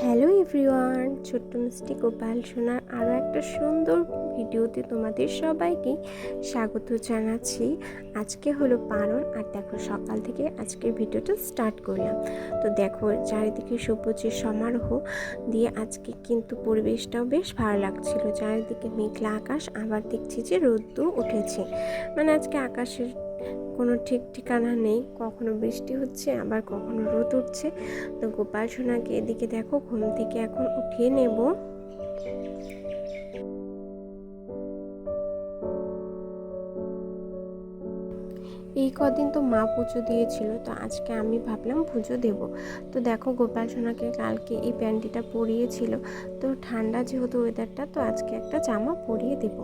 Hello everyone, ছোট্ট মিষ্টি গোপাল সোনার আরও একটা সুন্দর ভিডিওতে তোমাদের সবাইকে স্বাগত জানাচ্ছি। আজকে হলো পারণ, আর দেখো সকাল থেকে আজকের ভিডিওটা স্টার্ট করলাম। তো দেখো চারিদিকে সবুজের সমারোহ দিয়ে আজকে কিন্তু পরিবেশটাও বেশ ভালো লাগছিল। চারিদিকে মেঘলা আকাশ, আবার দেখছি যে রোদ্দু উঠেছে। মানে আজকে আকাশের কোনো ঠিক ঠিকানা নেই, কখনো বৃষ্টি হচ্ছে আবার কখনো রোদ উঠছে। তো গোপাল সোনাকে এদিকে দেখো ঘুম থেকে এখন উঠিয়ে নেব। এই কদিন তো মা পুজো দিয়েছিল, তো আজকে আমি ভাবলাম পুজো দেব। তো দেখো গোপাল সোনাকে কালকে এই প্যান্টিটা পরিয়েছিল, তো ঠান্ডা যেহেতু ওয়েদারটা, তো আজকে একটা জামা পরিয়ে দেব।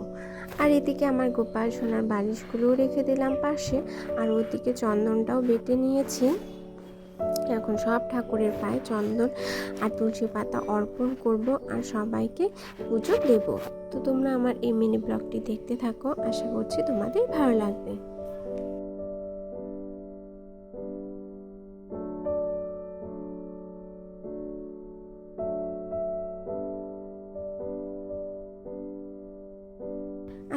আর এদিকে আমার গোপাল সোনার বালিশগুলোও রেখে দিলাম পাশে, আর ওইদিকে চন্দনটাও বেটে নিয়েছি। এখন সব ঠাকুরের পায়ে চন্দন আর তুলসী পাতা অর্পণ করব আর সবাইকে পুজো দেব। তো তোমরা আমার এই মিনি ব্লগটি দেখতে থাকো, আশা করছি তোমাদের ভালো লাগবে।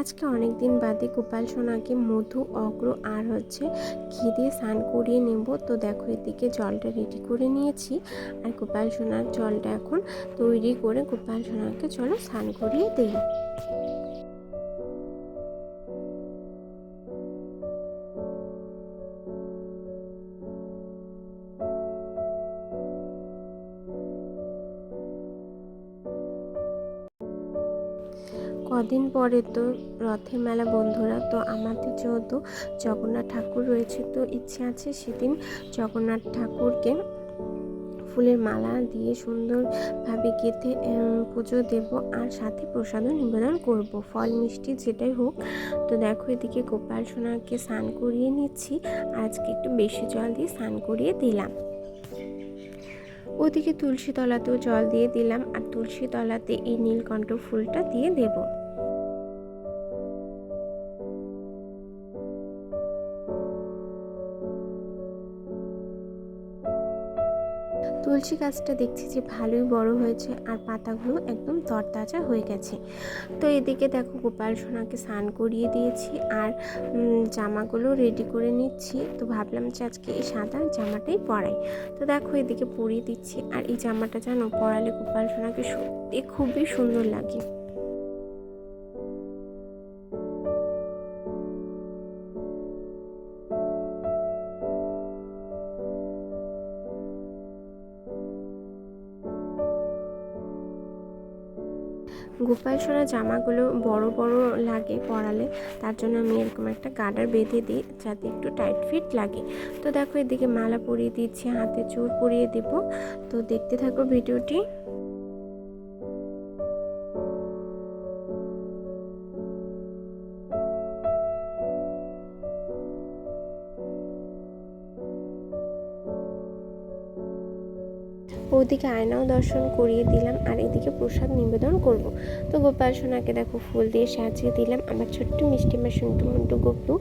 আজকে অনেক দিন বাদে গোপাল সোনাকে মধু, অগ্র আর ঘি দিয়ে স্নান করিয়ে নেব। তো দেখো এদিকে জলটা রেডি করে নিয়েছি, আর গোপাল সোনার জলটা এখন তৈরি করে গোপাল সোনাকে চলো স্নান করিয়ে দিই। কদিন পরে তো রথের মেলা বন্ধুরা, তো আমাদের যেহেতু জগন্নাথ ঠাকুর রয়েছে, তো ইচ্ছে আছে সেদিন জগন্নাথ ঠাকুরকে ফুলের মালা দিয়ে সুন্দরভাবে গেঁথে পুজো দেব, আর সাথে প্রসাদও নিবেদন করব, ফল মিষ্টি যেটাই হোক। তো দেখো এদিকে গোপাল সোনাকে স্নান করিয়ে নিচ্ছি, আজকে একটু বেশি জল দিয়ে স্নান করিয়ে দিলাম। ওদিকে তুলসী তলাতেও জল দিয়ে দিলাম, আর তুলসী তলাতে এই নীলকণ্ঠ ফুলটা দিয়ে দেব। তুলসী গাছটা দেখছি যে ভালোই বড় হয়েছে, আর পাতাগুলো একদম তরতাজা হয়ে গেছে। তো এদিকে দেখো গোপাল সোনাকে স্নান করিয়ে দিয়েছি, আর জামাগুলো রেডি করে নিচ্ছি। তো ভাবলাম যে আজকে এই সাদা জামাটাই পরাই। তো দেখো এদিকে পরিয়ে দিচ্ছি, আর এই জামাটা জানো পরালে গোপাল সোনাকে সত্যি খুবই সুন্দর লাগে। গোপাল সোনার জামাগুলো বড় বড় লাগে পরালে, তার জন্য আমি এরকম একটা গার্ডার বেঁধে দিই যাতে একটু টাইট ফিট লাগে। তো দেখো এদিকে মালা পরিয়ে দিচ্ছি, হাতে চূড় পরিয়ে দেব। তো দেখতে থাকো ভিডিওটি। ওদিকে আয়নাও দর্শন করিয়ে দিলাম, আর এদিকে প্রসাদ নিবেদন করব। তো গোপাল সোনাকে দেখো ফুল দিয়ে সাজিয়ে দিলাম। আমার ছোট্ট মিষ্টি মা শুন্টু মুন্টু গপ্পু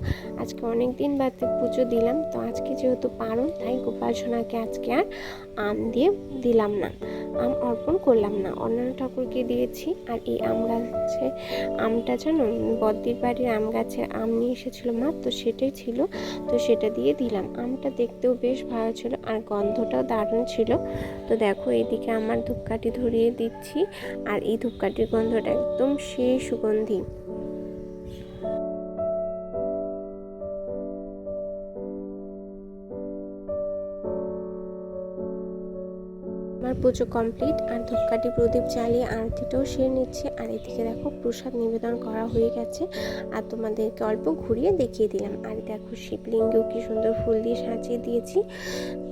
আজকে অনেক দিন বাদে পুজো দিলাম, তো আজকে যেহেতু পারণ, তাই গোপাল সোনাকে আজকে আর আম দিয়ে দিলাম না, আম অর্পণ করলাম না, অন্যান্য ঠাকুরকে দিয়েছি। আর এই আম গাছে আমটা জানো বদ্দির বাড়ির আম গাছের আম নিয়ে এসেছিল মা, তো সেটাই ছিল, তো সেটা দিয়ে দিলাম। আমটা দেখতেও বেশ ভালো ছিল, আর গন্ধটাও দারুণ ছিল। তো দেখো এদিকে আমার ধূপকাঠি ধরিয়ে দিচ্ছি, আর এই ধূপকাঠির গন্ধটা একদম সেই সুগন্ধি। আমার পুজো কমপ্লিট, আর ধূপকাঠি প্রদীপ জ্বালিয়ে আরতিটাও সেরে নিচ্ছে। আর এদিকে দেখো প্রসাদ নিবেদন করা হয়ে গেছে, আর তোমাদেরকে অল্প ঘুরিয়ে দেখিয়ে দিলাম। আর দেখো শিবলিঙ্গেও কি সুন্দর ফুল দিয়ে সাজিয়ে দিয়েছি।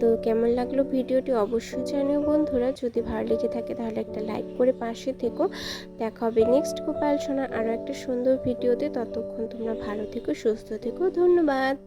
তো কেমন লাগলো ভিডিওটি অবশ্যই জানিও বন্ধুরা। যদি ভালো লেগে থাকে তাহলে একটা লাইক করে পাশে থেকো। দেখা হবে নেক্সট গোপাল সোনার আরও একটা সুন্দর ভিডিওতে। ততক্ষণ তোমরা ভালো থেকো, সুস্থ থেকো, ধন্যবাদ।